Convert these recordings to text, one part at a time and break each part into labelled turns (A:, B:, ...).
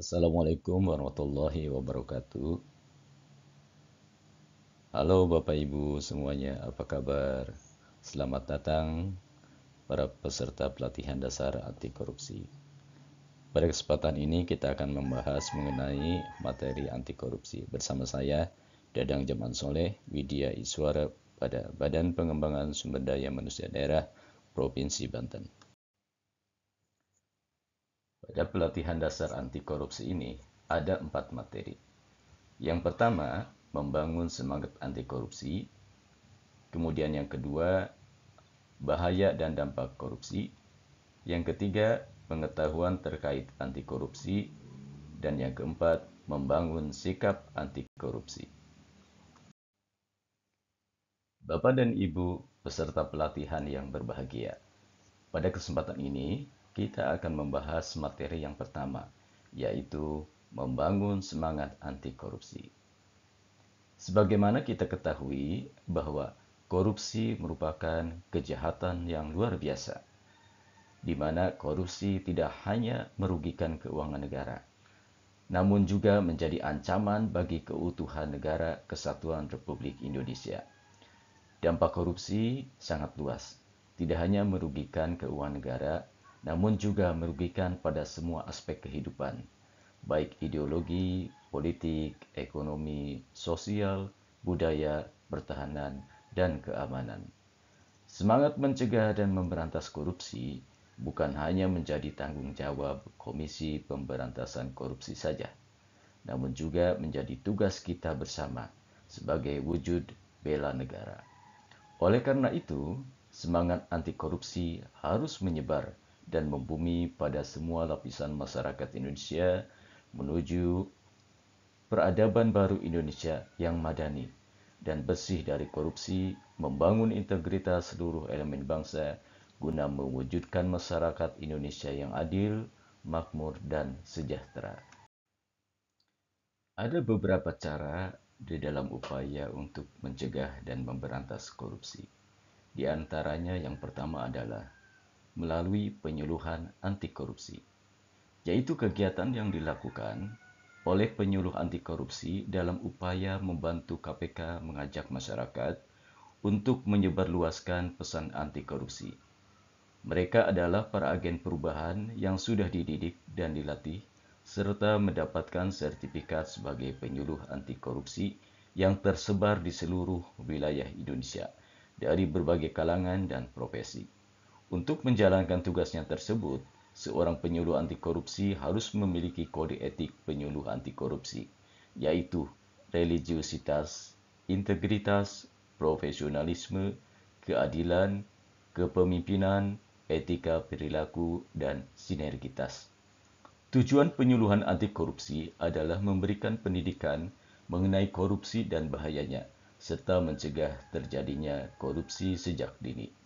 A: Assalamualaikum warahmatullahi wabarakatuh. Halo Bapak Ibu semuanya, apa kabar? Selamat datang para peserta pelatihan dasar anti korupsi. Pada kesempatan ini kita akan membahas mengenai materi anti korupsi bersama saya, Dadang Jaman Soleh, Widya Iswara pada Badan Pengembangan Sumber Daya Manusia Daerah Provinsi Banten. Pada pelatihan dasar anti korupsi ini ada 4 materi. Yang pertama, membangun semangat anti korupsi. Kemudian yang kedua, bahaya dan dampak korupsi. Yang ketiga, pengetahuan terkait anti korupsi. Dan yang keempat, membangun sikap anti korupsi. Bapak dan Ibu peserta pelatihan yang berbahagia, pada kesempatan ini kita akan membahas materi yang pertama, yaitu membangun semangat anti korupsi. Sebagaimana kita ketahui bahwa korupsi merupakan kejahatan yang luar biasa, di mana korupsi tidak hanya merugikan keuangan negara, namun juga menjadi ancaman bagi keutuhan negara kesatuan Republik Indonesia. Dampak korupsi sangat luas, tidak hanya merugikan keuangan negara, namun juga merugikan pada semua aspek kehidupan, baik ideologi, politik, ekonomi, sosial, budaya, pertahanan, dan keamanan. Semangat mencegah dan memberantas korupsi bukan hanya menjadi tanggung jawab Komisi Pemberantasan Korupsi saja, namun juga menjadi tugas kita bersama sebagai wujud bela negara. Oleh karena itu, semangat anti korupsi harus menyebar dan membumi pada semua lapisan masyarakat Indonesia menuju peradaban baru Indonesia yang madani dan bersih dari korupsi, membangun integritas seluruh elemen bangsa guna mewujudkan masyarakat Indonesia yang adil, makmur, dan sejahtera. Ada beberapa cara di dalam upaya untuk mencegah dan memberantas korupsi. Di antaranya yang pertama adalah melalui penyuluhan anti korupsi, yaitu kegiatan yang dilakukan oleh penyuluh anti korupsi dalam upaya membantu KPK mengajak masyarakat untuk menyebarluaskan pesan anti korupsi. Mereka adalah para agen perubahan yang sudah dididik dan dilatih serta mendapatkan sertifikat sebagai penyuluh anti korupsi yang tersebar di seluruh wilayah Indonesia dari berbagai kalangan dan profesi. Untuk menjalankan tugasnya tersebut, seorang penyuluh anti korupsi harus memiliki kode etik penyuluh anti korupsi, yaitu religiusitas, integritas, profesionalisme, keadilan, kepemimpinan, etika perilaku, dan sinergitas. Tujuan penyuluhan anti korupsi adalah memberikan pendidikan mengenai korupsi dan bahayanya, serta mencegah terjadinya korupsi sejak dini.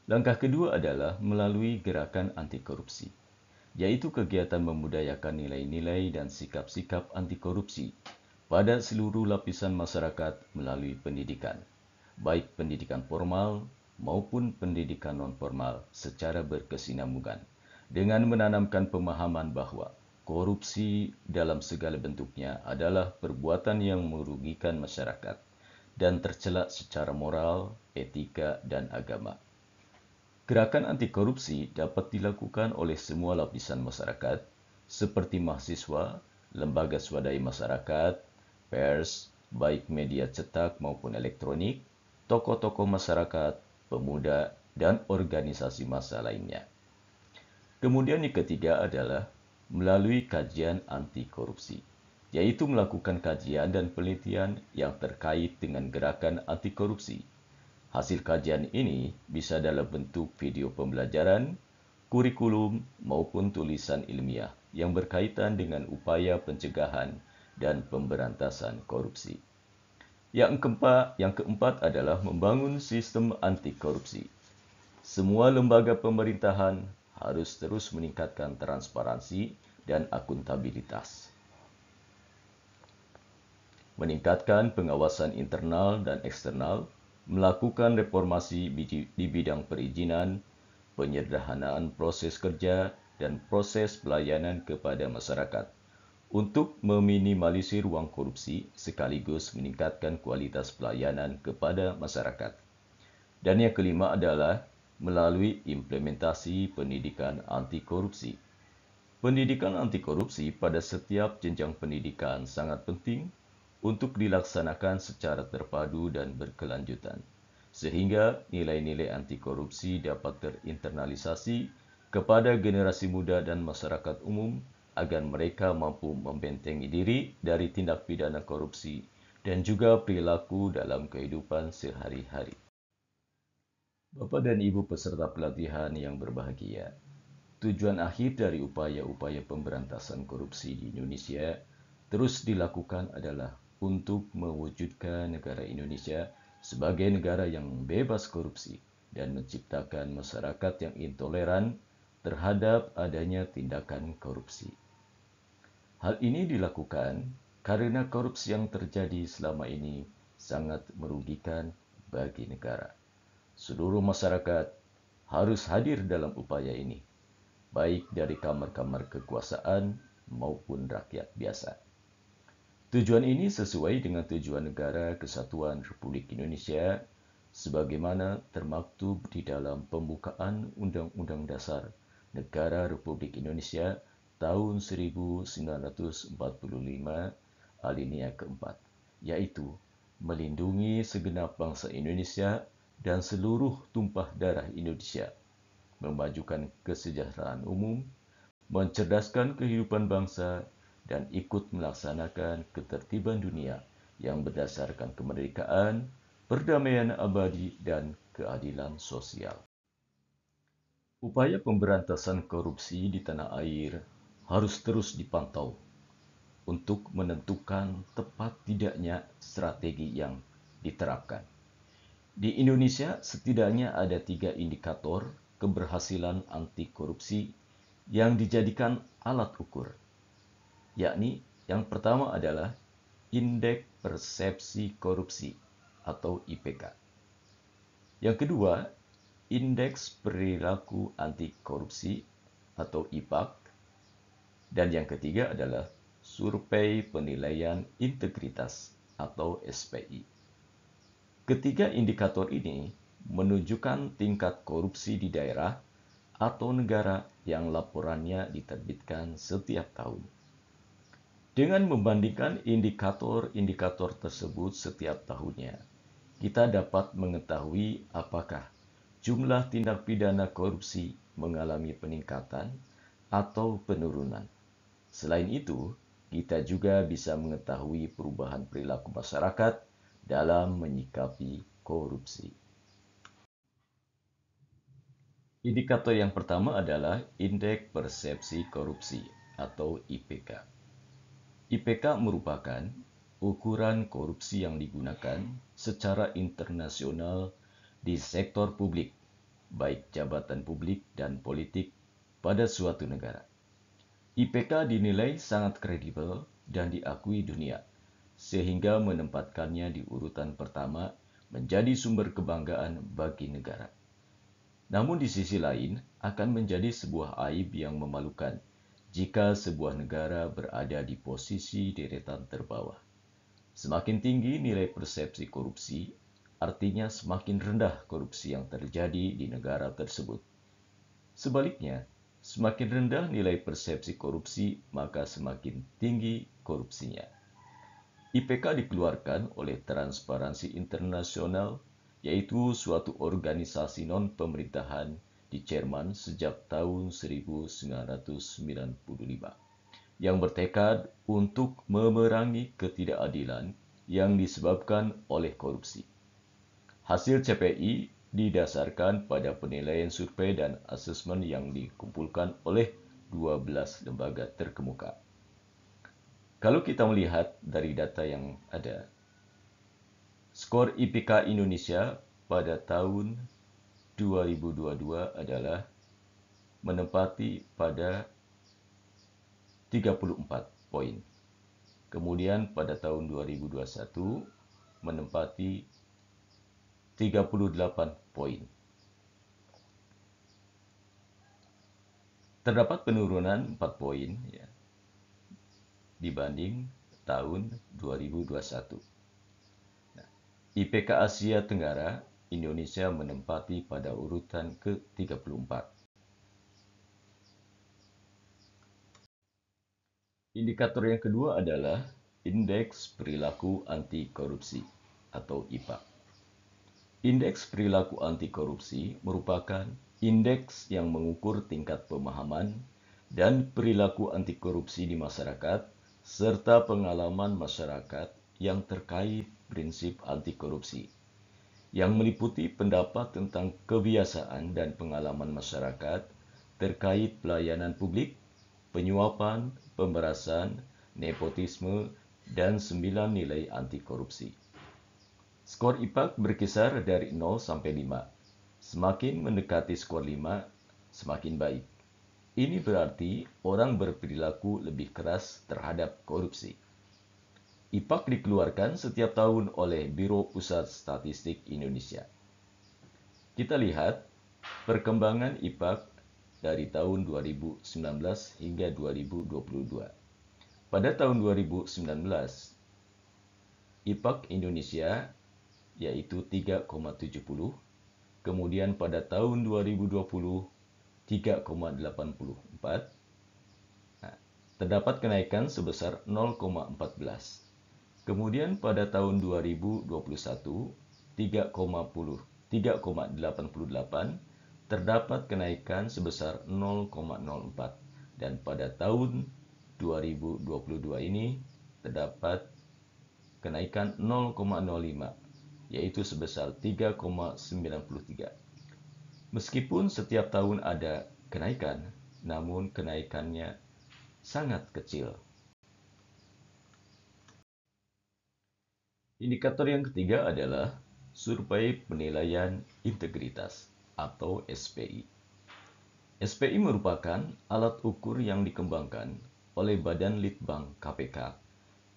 A: Langkah kedua adalah melalui gerakan anti korupsi, yaitu kegiatan memudayakan nilai-nilai dan sikap-sikap anti korupsi pada seluruh lapisan masyarakat melalui pendidikan, baik pendidikan formal maupun pendidikan non-formal secara berkesinambungan, dengan menanamkan pemahaman bahwa korupsi dalam segala bentuknya adalah perbuatan yang merugikan masyarakat dan tercela secara moral, etika, dan agama. Gerakan anti korupsi dapat dilakukan oleh semua lapisan masyarakat, seperti mahasiswa, lembaga swadaya masyarakat, pers, baik media cetak maupun elektronik, tokoh-tokoh masyarakat, pemuda, dan organisasi massa lainnya. Kemudian yang ketiga adalah melalui kajian anti korupsi, yaitu melakukan kajian dan penelitian yang terkait dengan gerakan anti korupsi. Hasil kajian ini bisa dalam bentuk video pembelajaran, kurikulum, maupun tulisan ilmiah yang berkaitan dengan upaya pencegahan dan pemberantasan korupsi. Yang keempat adalah membangun sistem anti korupsi. Semua lembaga pemerintahan harus terus meningkatkan transparansi dan akuntabilitas, meningkatkan pengawasan internal dan eksternal, melakukan reformasi di bidang perizinan, penyederhanaan proses kerja, dan proses pelayanan kepada masyarakat untuk meminimalisir ruang korupsi sekaligus meningkatkan kualitas pelayanan kepada masyarakat. Dan yang kelima adalah melalui implementasi pendidikan anti korupsi. Pendidikan anti korupsi pada setiap jenjang pendidikan sangat penting untuk dilaksanakan secara terpadu dan berkelanjutan, sehingga nilai-nilai anti korupsi dapat terinternalisasi kepada generasi muda dan masyarakat umum agar mereka mampu membentengi diri dari tindak pidana korupsi dan juga perilaku dalam kehidupan sehari-hari. Bapak dan Ibu peserta pelatihan yang berbahagia, tujuan akhir dari upaya-upaya pemberantasan korupsi di Indonesia terus dilakukan adalah untuk mewujudkan negara Indonesia sebagai negara yang bebas korupsi dan menciptakan masyarakat yang intoleran terhadap adanya tindakan korupsi. Hal ini dilakukan karena korupsi yang terjadi selama ini sangat merugikan bagi negara. Seluruh masyarakat harus hadir dalam upaya ini, baik dari kamar-kamar kekuasaan maupun rakyat biasa. Tujuan ini sesuai dengan tujuan Negara Kesatuan Republik Indonesia sebagaimana termaktub di dalam pembukaan Undang-Undang Dasar Negara Republik Indonesia tahun 1945 alinea keempat, yaitu melindungi segenap bangsa Indonesia dan seluruh tumpah darah Indonesia, memajukan kesejahteraan umum, mencerdaskan kehidupan bangsa, dan ikut melaksanakan ketertiban dunia yang berdasarkan kemerdekaan, perdamaian abadi, dan keadilan sosial. Upaya pemberantasan korupsi di tanah air harus terus dipantau untuk menentukan tepat tidaknya strategi yang diterapkan. Di Indonesia setidaknya ada 3 indikator keberhasilan anti korupsi yang dijadikan alat ukur, yakni yang pertama adalah Indeks Persepsi Korupsi atau IPK. Yang kedua, Indeks Perilaku Anti Korupsi atau IPAK. Dan yang ketiga adalah Survei Penilaian Integritas atau SPI. Ketiga indikator ini menunjukkan tingkat korupsi di daerah atau negara yang laporannya diterbitkan setiap tahun. Dengan membandingkan indikator-indikator tersebut setiap tahunnya, kita dapat mengetahui apakah jumlah tindak pidana korupsi mengalami peningkatan atau penurunan. Selain itu, kita juga bisa mengetahui perubahan perilaku masyarakat dalam menyikapi korupsi. Indikator yang pertama adalah Indeks Persepsi Korupsi atau IPK. IPK merupakan ukuran korupsi yang digunakan secara internasional di sektor publik, baik jabatan publik dan politik pada suatu negara. IPK dinilai sangat kredibel dan diakui dunia, sehingga menempatkannya di urutan pertama menjadi sumber kebanggaan bagi negara. Namun di sisi lain akan menjadi sebuah aib yang memalukan jika sebuah negara berada di posisi deretan terbawah. Semakin tinggi nilai persepsi korupsi, artinya semakin rendah korupsi yang terjadi di negara tersebut. Sebaliknya, semakin rendah nilai persepsi korupsi, maka semakin tinggi korupsinya. IPK dikeluarkan oleh Transparansi Internasional, yaitu suatu organisasi non-pemerintahan di Jerman sejak tahun 1995, yang bertekad untuk memerangi ketidakadilan yang disebabkan oleh korupsi. Hasil CPI didasarkan pada penilaian survei dan asesmen yang dikumpulkan oleh 12 lembaga terkemuka. Kalau kita melihat dari data yang ada, skor IPK Indonesia pada tahun 2022 adalah menempati pada 34 poin. Kemudian pada tahun 2021 menempati 38 poin. Terdapat penurunan 4 poin ya, dibanding tahun 2021. Nah, IPK Asia Tenggara, Indonesia menempati pada urutan ke-34. Indikator yang kedua adalah Indeks Perilaku Anti Korupsi atau IPAK. Indeks Perilaku Anti Korupsi merupakan indeks yang mengukur tingkat pemahaman dan perilaku anti korupsi di masyarakat serta pengalaman masyarakat yang terkait prinsip anti korupsi, yang meliputi pendapat tentang kebiasaan dan pengalaman masyarakat terkait pelayanan publik, penyuapan, pemerasan, nepotisme, dan 9 nilai anti korupsi. Skor IPAK berkisar dari 0 sampai 5. Semakin mendekati skor 5, semakin baik. Ini berarti orang berperilaku lebih keras terhadap korupsi. IPAK dikeluarkan setiap tahun oleh Biro Pusat Statistik Indonesia. Kita lihat perkembangan IPAK dari tahun 2019 hingga 2022. Pada tahun 2019, IPAK Indonesia yaitu 3,70, kemudian pada tahun 2020 3,84. Nah, terdapat kenaikan sebesar 0,14. Kemudian pada tahun 2021 3,88 terdapat kenaikan sebesar 0,04 dan pada tahun 2022 ini terdapat kenaikan 0,05 yaitu sebesar 3,93. Meskipun setiap tahun ada kenaikan, namun kenaikannya sangat kecil. Indikator yang ketiga adalah Survei Penilaian Integritas atau SPI. SPI merupakan alat ukur yang dikembangkan oleh Badan Litbang KPK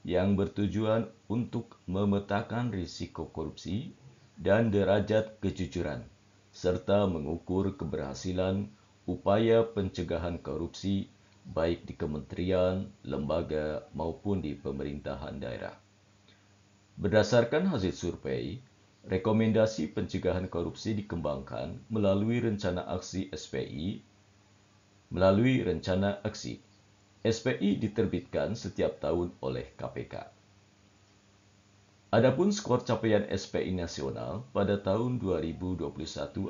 A: yang bertujuan untuk memetakan risiko korupsi dan derajat kejujuran, serta mengukur keberhasilan upaya pencegahan korupsi baik di kementerian, lembaga, maupun di pemerintahan daerah. Berdasarkan hasil survei, rekomendasi pencegahan korupsi dikembangkan melalui rencana aksi SPI. Melalui rencana aksi, SPI diterbitkan setiap tahun oleh KPK. Adapun skor capaian SPI nasional pada tahun 2021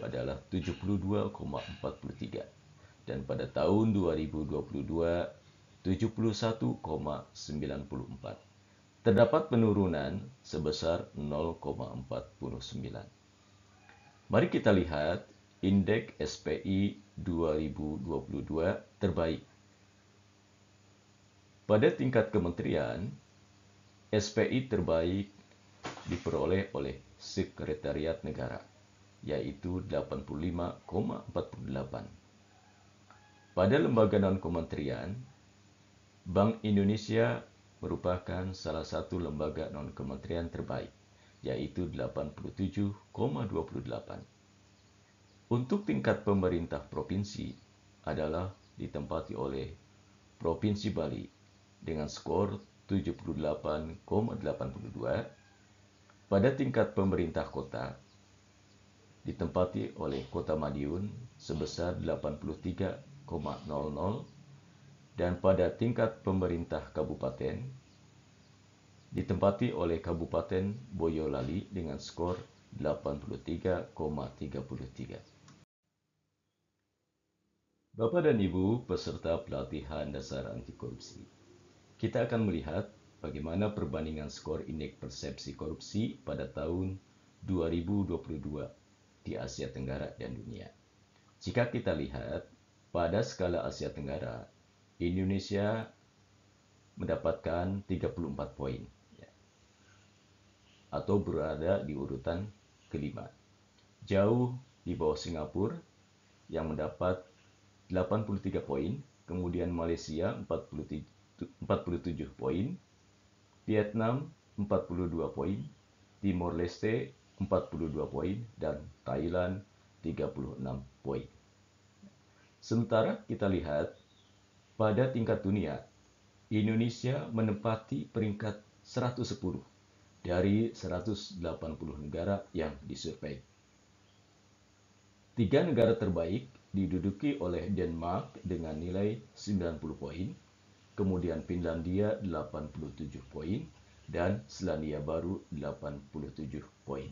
A: adalah 72,43 dan pada tahun 2022 71,94. Terdapat penurunan sebesar 0,49. Mari kita lihat indeks SPI 2022 terbaik. Pada tingkat kementerian, SPI terbaik diperoleh oleh Sekretariat Negara, yaitu 85,48. Pada lembaga non-kementerian, Bank Indonesia merupakan salah satu lembaga non-kementerian terbaik, yaitu 87,28. Untuk tingkat pemerintah provinsi adalah ditempati oleh Provinsi Bali dengan skor 78,82. Pada tingkat pemerintah kota ditempati oleh Kota Madiun sebesar 83,00 dan pada tingkat pemerintah kabupaten ditempati oleh Kabupaten Boyolali dengan skor 83,33. Bapak dan Ibu peserta pelatihan dasar anti korupsi, kita akan melihat bagaimana perbandingan skor indeks persepsi korupsi pada tahun 2022 di Asia Tenggara dan dunia. Jika kita lihat pada skala Asia Tenggara, Indonesia mendapatkan 34 poin atau berada di urutan kelima. Jauh di bawah Singapura yang mendapat 83 poin, kemudian Malaysia 47 poin, Vietnam 42 poin, Timor Leste 42 poin, dan Thailand 36 poin. Sementara kita lihat pada tingkat dunia, Indonesia menempati peringkat 110 dari 180 negara yang disurvei. 3 negara terbaik diduduki oleh Denmark dengan nilai 90 poin, kemudian Finlandia 87 poin, dan Selandia Baru 87 poin.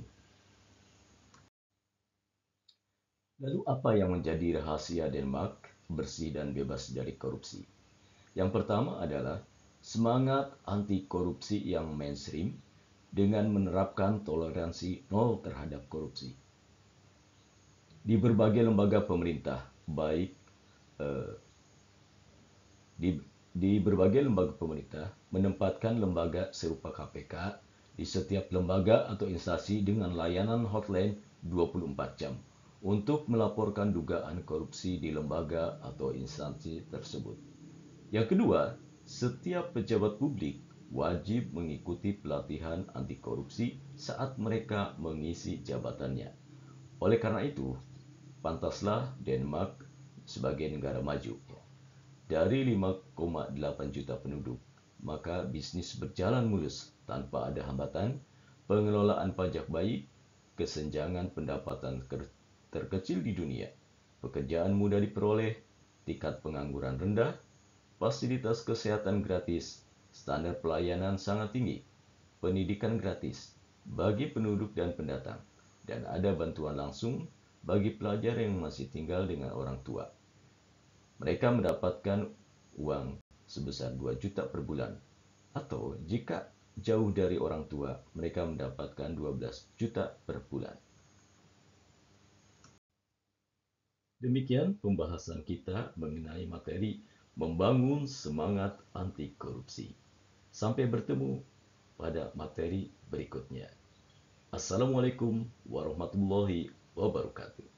A: Lalu apa yang menjadi rahasia Denmark bersih dan bebas dari korupsi? Yang pertama adalah semangat anti korupsi yang mainstream dengan menerapkan toleransi nol terhadap korupsi. Di berbagai lembaga pemerintah, baik di berbagai lembaga pemerintah menempatkan lembaga serupa KPK di setiap lembaga atau instansi dengan layanan hotline 24 jam untuk melaporkan dugaan korupsi di lembaga atau instansi tersebut. Yang kedua, setiap pejabat publik wajib mengikuti pelatihan anti korupsi saat mereka mengisi jabatannya. Oleh karena itu, pantaslah Denmark sebagai negara maju. Dari 5,8 juta penduduk, maka bisnis berjalan mulus tanpa ada hambatan, pengelolaan pajak baik, kesenjangan pendapatan terkecil di dunia, pekerjaan mudah diperoleh, tingkat pengangguran rendah, fasilitas kesehatan gratis, standar pelayanan sangat tinggi, pendidikan gratis bagi penduduk dan pendatang, dan ada bantuan langsung bagi pelajar yang masih tinggal dengan orang tua. Mereka mendapatkan uang sebesar 2 juta per bulan, atau jika jauh dari orang tua, mereka mendapatkan 12 juta per bulan. Demikian pembahasan kita mengenai materi membangun semangat anti korupsi. Sampai bertemu pada materi berikutnya. Assalamualaikum warahmatullahi wabarakatuh.